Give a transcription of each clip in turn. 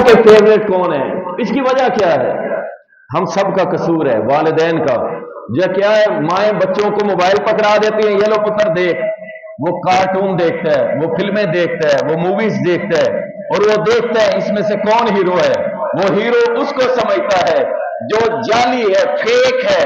کے فیوریٹ کون ہے؟ اس کی وجہ کیا ہے؟ ہم سب کا قصور ہے، والدین کا۔ جو کیا ہے، مائیں بچوں کو موبائل پکڑا دیتی ہیں، یہ لو پتر دیکھ، وہ کارٹون دیکھتا ہے، وہ فلمیں دیکھتا ہے، وہ موویز دیکھتا ہے، اور وہ دیکھتا ہے اس میں سے کون ہیرو ہے۔ وہ ہیرو اس کو سمجھتا ہے جو جعلی ہے، فیک ہے،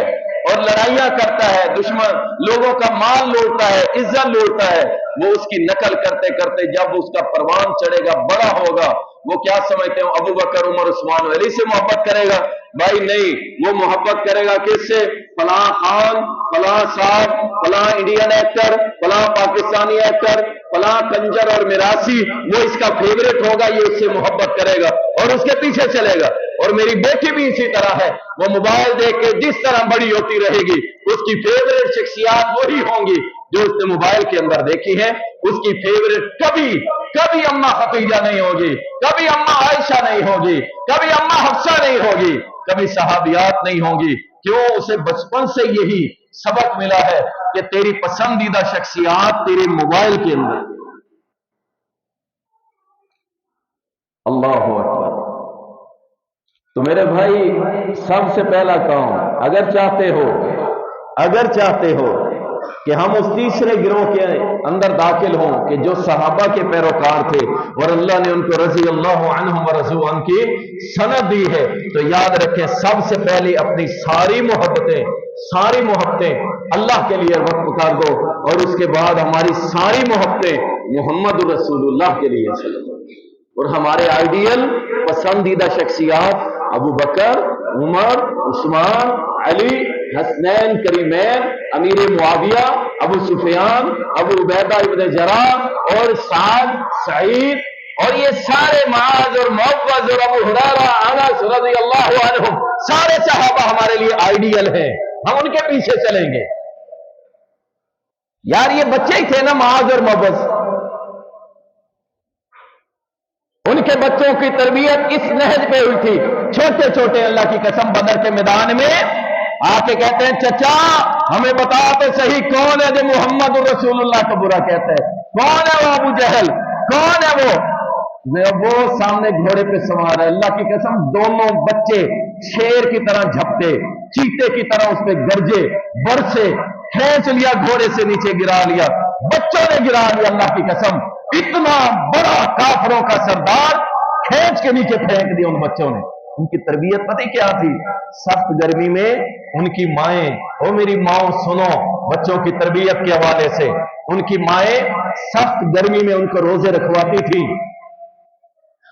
اور لڑائیاں کرتا ہے، دشمن لوگوں کا مال لوٹتا ہے، عزت لوٹتا ہے۔ وہ اس کی نقل کرتے کرتے جب اس کا پروان چڑھے گا، بڑا ہوگا، وہ کیا سمجھتے ہیں؟ ابو بکر، عمر، عثمان و علی سے محبت کرے گا؟ بھائی نہیں، وہ محبت کرے گا کس سے؟ فلاں خان، فلاں صاحب، فلاں انڈین ایکٹر، فلاں پاکستانی ایکٹر، فلاں کنجر اور میراثی، وہ اس کا فیوریٹ ہوگا، یہ اس سے محبت کرے گا اور اس کے پیچھے چلے گا۔ اور میری بیٹی بھی اسی طرح ہے، وہ موبائل دیکھ کے جس طرح بڑی ہوتی رہے گی، اس کی فیوریٹ شخصیات وہی ہوں گی جو اس نے موبائل کے اندر دیکھی ہے۔ اس کی فیوریٹ کبھی اماں خدیجہ نہیں ہوگی، کبھی اماں عائشہ نہیں ہوگی، کبھی اماں حفصہ نہیں ہوگی، کبھی صحابیات نہیں ہوں گی۔ کیوں؟ اسے بچپن سے یہی سبق ملا ہے کہ تیری پسندیدہ شخصیات تیرے موبائل کے اندر۔ اللہ اکبر۔ تو میرے بھائی، سب سے پہلا کام، اگر چاہتے ہو کہ ہم اس تیسرے گروہ کے اندر داخل ہوں کہ جو صحابہ کے پیروکار تھے اور اللہ نے ان کو رضی اللہ عنہم ورضوا عنہ کی سند دی ہے، تو یاد رکھیں سب سے پہلے اپنی ساری محبتیں اللہ کے لیے وقف کر دو، اور اس کے بعد ہماری ساری محبتیں محمد رسول اللہ کے لیے صلی اللہ علیہ وسلم۔ اور ہمارے آئیڈیل پسندیدہ شخصیات ابو بکر، عمر، عثمان، علی، حسنین کریمین، امیر معاویہ، ابو سفیان، ابو عبیدہ ابن جراح، اور سعد، سعید، اور یہ سارے معاذ اور معوذ اور ابو ہریرہ، انس رضی اللہ عنہم، سارے صحابہ ہمارے لیے آئیڈیل ہیں، ہم ان کے پیچھے چلیں گے۔ یار یہ بچے ہی تھے نا معاذ اور معوذ، ان کے بچوں کی تربیت اس نہج پہ ہوئی تھی۔ چھوٹے چھوٹے اللہ کی قسم بدر کے میدان میں آ کے کہتے ہیں چچا ہمیں بتا تو صحیح کون ہے جو محمد رسول اللہ کا برا کہتا ہے؟ کون ہے وہ ابو جہل؟ کون ہے وہ سامنے گھوڑے پہ سوار ہے، اللہ کی قسم دونوں بچے شیر کی طرح جھپتے، چیتے کی طرح اس پہ گرجے، برسے، کھینچ لیا گھوڑے سے نیچے گرا لیا، بچوں نے گرا لیا۔ اللہ کی قسم اتنا بڑا کافروں کا سردار کھینچ کے نیچے پھینک دیا ان بچوں نے۔ ان کی تربیت پتہ کیا تھی؟ سخت گرمی میں ان کی مائیں، او میری ماؤں سنو بچوں کی تربیت کے حوالے سے، ان کی مائیں سخت گرمی میں ان کو روزے رکھواتی تھی،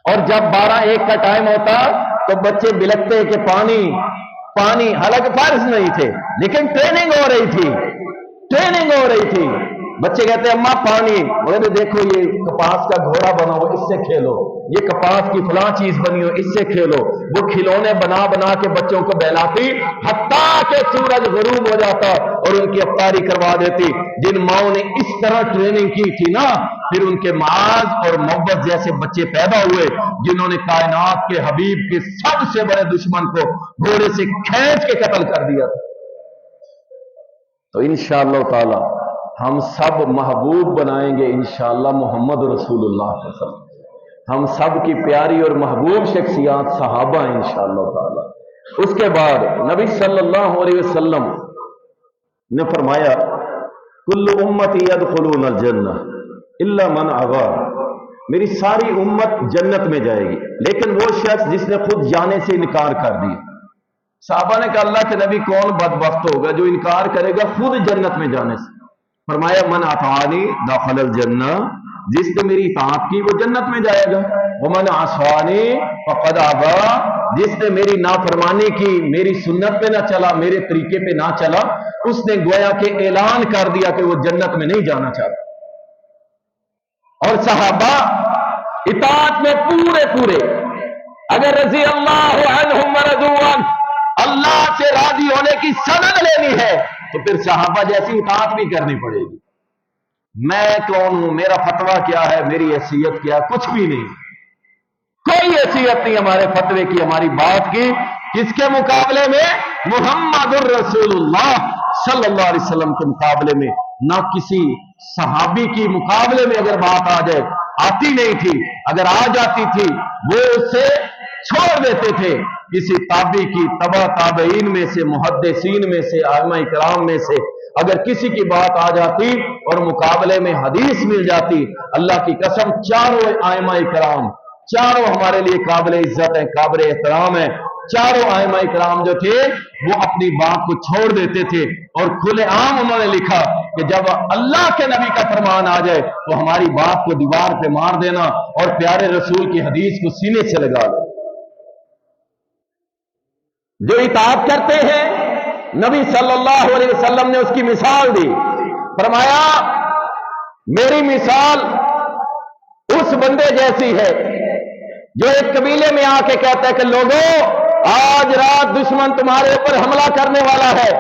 اور جب 12-1 کا ٹائم ہوتا تو بچے بلکتے کہ پانی، حالانکہ فارض نہیں تھے لیکن ٹریننگ ہو رہی تھی۔ بچے کہتے ہیں اماں پانی، بولے دیکھو یہ کپاس کا گھوڑا بنا ہو اس سے کھیلو، یہ کپاس کی فلاں چیز بنی ہو اس سے کھیلو۔ وہ کھلونے بنا کے بچوں کو بہلاتی، حتیٰ کہ سورج غروب ہو جاتا اور ان کی افطاری کروا دیتی۔ جن ماؤں نے اس طرح ٹریننگ کی تھی نا، پھر ان کے معاذ اور معوذ جیسے بچے پیدا ہوئے جنہوں نے کائنات کے حبیب کے سب سے بڑے دشمن کو گھوڑے سے کھینچ کے قتل کر دیا تھا۔ تو انشاءاللہ تعالی ہم سب محبوب بنائیں گے انشاءاللہ محمد رسول اللہ صلی اللہ علیہ وسلم۔ ہم سب کی پیاری اور محبوب شخصیات صحابہ ہیں انشاءاللہ تعالی۔ اس کے بعد نبی صلی اللہ علیہ وسلم نے فرمایا کل امتی یدخلون الجنہ الا من ابا، میری ساری امت جنت میں جائے گی لیکن وہ شخص جس نے خود جانے سے انکار کر دیا۔ صحابہ نے کہا اللہ کے نبی کون بدبخت ہوگا جو انکار کرے گا خود جنت میں جانے سے؟ فرمایا من اطاعنی دخل الجنہ، جس نے میری اطاعت کی وہ جنت میں جائے گا، ومن عصانی فقد ابا، جس نے میری نافرمانی کی، میری سنت پہ نہ چلا، میرے طریقے پہ نہ چلا، اس نے گویا کہ اعلان کر دیا کہ وہ جنت میں نہیں جانا چاہتا۔ اور صحابہ اطاعت میں پورے اگر رضی اللہ عنہم ورضوا عنہ، اللہ سے راضی ہونے کی سند لینی ہے تو پھر صحابہ جیسی اطاعت بھی کرنی پڑے گی۔ میں کون ہوں، میرا فتویٰ کیا ہے، میری حیثیت کیا؟ کچھ بھی نہیں، کوئی حیثیت نہیں ہمارے فتوے کی، ہماری بات کی، کس کے مقابلے میں؟ محمد الرسول اللہ صلی اللہ علیہ وسلم کے مقابلے میں۔ نہ کسی صحابی کی مقابلے میں اگر بات آ جائے، آتی نہیں تھی، اگر آ جاتی تھی وہ اس سے چھوڑ دیتے تھے. کسی تابعی کی تبع تابعین میں سے، محدثین میں سے، ائمہ کرام میں سے اگر کسی کی بات آ جاتی اور مقابلے میں حدیث مل جاتی، اللہ کی قسم چاروں ائمہ کرام، چاروں ہمارے لیے قابل عزت ہیں، قابل احترام ہیں. چاروں ائمہ کرام جو تھے وہ اپنی بات کو چھوڑ دیتے تھے اور کھلے عام انہوں نے لکھا کہ جب اللہ کے نبی کا فرمان آ جائے تو ہماری بات کو دیوار پہ مار دینا اور پیارے رسول کی حدیث کو سینے سے لگا دو. جو اطاعت کرتے ہیں، نبی صلی اللہ علیہ وسلم نے اس کی مثال دی. فرمایا میری مثال اس بندے جیسی ہے جو ایک قبیلے میں آ کے کہتا ہے کہ لوگوں آج رات دشمن تمہارے اوپر حملہ کرنے والا ہے.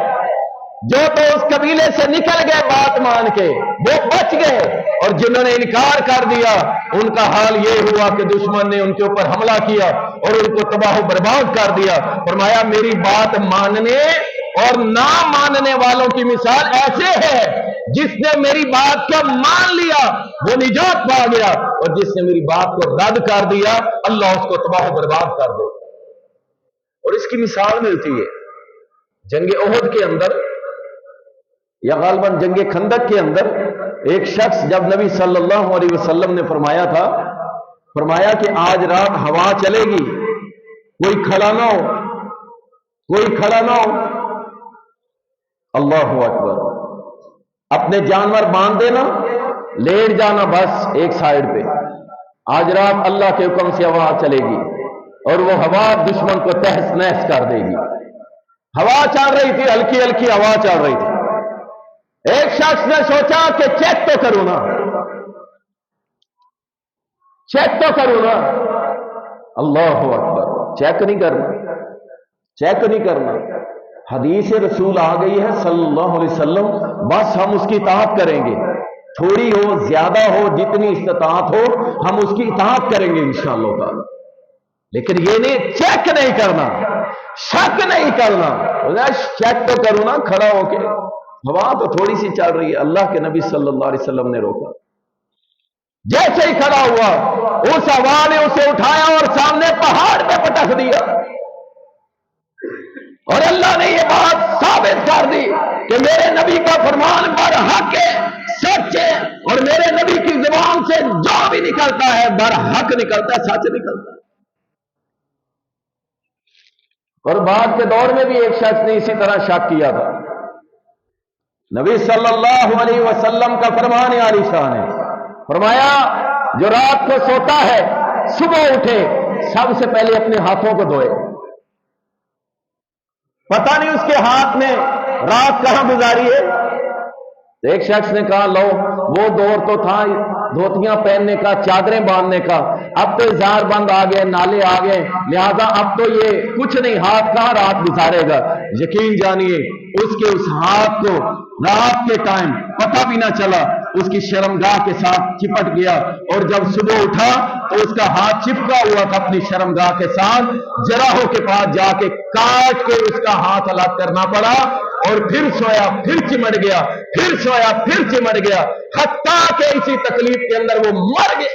جو تو اس قبیلے سے نکل گئے بات مان کے وہ بچ گئے، اور جنہوں نے انکار کر دیا ان کا حال یہ ہوا کہ دشمن نے ان کے اوپر حملہ کیا اور ان کو تباہ و برباد کر دیا. فرمایا میری بات ماننے اور نہ ماننے والوں کی مثال ایسے ہے، جس نے میری بات کو مان لیا وہ نجات پا گیا، اور جس نے میری بات کو رد کر دیا اللہ اس کو تباہ و برباد کر دے. اور اس کی مثال ملتی ہے جنگ احد کے اندر یا غالباً جنگ خندق کے اندر. ایک شخص جب نبی صلی اللہ علیہ وسلم نے فرمایا تھا، فرمایا کہ آج رات ہوا چلے گی، کوئی کھڑا نہ ہو، کوئی کھڑا نہ ہو. اللہ اکبر. اپنے جانور باندھ دینا، لیٹ جانا بس ایک سائیڈ پہ. آج رات اللہ کے حکم سے ہوا چلے گی اور وہ ہوا دشمن کو تہس نہس کر دے گی. ہوا چل رہی تھی، ہلکی ہلکی ہوا چل رہی تھی. ایک شخص نے سوچا کہ چیک تو کروں نا، چیک تو کروں نا. اللہ اکبر. چیک نہیں کرنا، چیک نہیں کرنا. حدیث رسول آ گئی ہے صلی اللہ علیہ وسلم، بس ہم اس کی اطاعت کریں گے، تھوڑی ہو زیادہ ہو جتنی استطاعت ہو ہم اس کی اطاعت کریں گے انشاءاللہ تعالی. لیکن یہ نہیں چیک نہیں کرنا، شک نہیں کرنا. چیک تو کروں نا کھڑا ہو کے، ہوا تو تھوڑی سی چل رہی ہے. اللہ کے نبی صلی اللہ علیہ وسلم نے روکا. جیسے ہی کھڑا ہوا اس ہوا نے اسے اٹھایا اور سامنے پہاڑ پہ پٹک دیا. اور اللہ نے یہ بات ثابت کر دی کہ میرے نبی کا فرمان برحق ہے، سچ ہے، اور میرے نبی کی زبان سے جو بھی نکلتا ہے برحق نکلتا ہے، سچ نکلتا ہے. اور بعد کے دور میں بھی ایک شخص نے اسی طرح شک کیا تھا. نبی صلی اللہ علیہ وسلم کا فرمان عالی شان ہے. فرمایا جو رات کو سوتا ہے صبح اٹھے سب سے پہلے اپنے ہاتھوں کو دھوئے. پتہ نہیں اس کے ہاتھ میں رات کہاں گزاری ہے. ایک شخص نے کہا لو وہ دور تو تھا دھوتیاں پہننے کا، چادریں باندھنے کا، اب تو اظہار بند آ گئے، نالے آ گئے، لہذا اب تو یہ کچھ نہیں، ہاتھ کہاں رات گزارے گا. یقین جانیے اس کے اس ہاتھ کو رات کے ٹائم پتہ بھی نہ چلا، اس کی شرمگاہ کے ساتھ چپٹ گیا، اور جب صبح اٹھا تو اس کا ہاتھ چپکا ہوا تھا اپنی شرمگاہ کے ساتھ. جراحوں کے پاس جا کے کاٹ کے اس کا ہاتھ الگ کرنا پڑا، اور پھر سویا پھر چمٹ گیا، پھر سویا پھر چمٹ گیا، حتیٰ کہ اسی تکلیف کے اندر وہ مر گئے.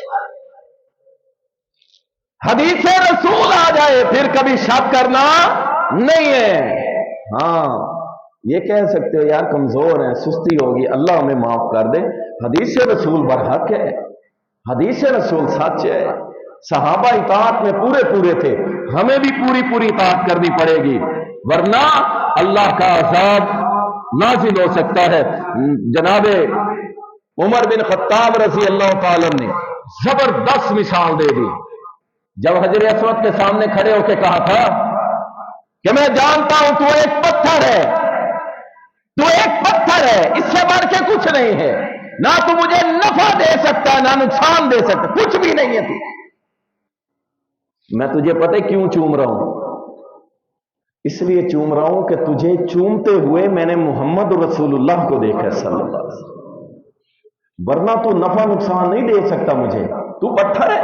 حدیث رسول آ جائے پھر کبھی شک کرنا نہیں ہے. ہاں یہ کہہ سکتے ہو یار کمزور ہیں، سستی ہوگی، اللہ ہمیں معاف کر دے. حدیث رسول برحق ہے، حدیث رسول سچ ہے. صحابہ اطاعت میں پورے پورے تھے، ہمیں بھی پوری پوری اطاعت کرنی پڑے گی، ورنہ اللہ کا عذاب نازل ہو سکتا ہے. جناب عمر بن خطاب رضی اللہ تعالی نے زبردست مثال دے دی جب حجر اسود کے سامنے کھڑے ہو کے کہا تھا کہ میں جانتا ہوں تو ایک پتھر ہے، تو ایک پتھر ہے، اس سے بڑھ کے کچھ نہیں ہے، نہ تو مجھے نفع دے سکتا نہ نقصان دے سکتا، کچھ بھی نہیں ہے تو. میں تجھے پتہ کیوں چوم رہا ہوں؟ اس لیے چوم رہا ہوں کہ تجھے چومتے ہوئے میں نے محمد رسول اللہ کو دیکھا صلی اللہ علیہ وسلم، ورنہ تو نفع نقصان نہیں دے سکتا مجھے. تو پتھر ہے،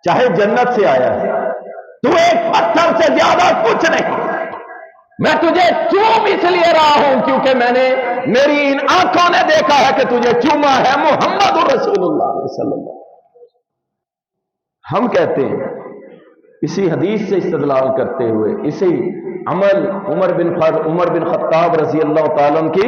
چاہے جنت سے آیا ہے، تو ایک پتھر سے زیادہ کچھ نہیں. میں تجھے چوم اس لیے رہا ہوں کیونکہ میں نے میری ان آنکھوں نے دیکھا ہے کہ تجھے چوما ہے محمد رسول اللہ صلی اللہ علیہ وسلم. ہم کہتے ہیں اسی حدیث سے استدلال کرتے ہوئے اسی عمل عمر بن خطاب رضی اللہ تعالیٰ عنہ کی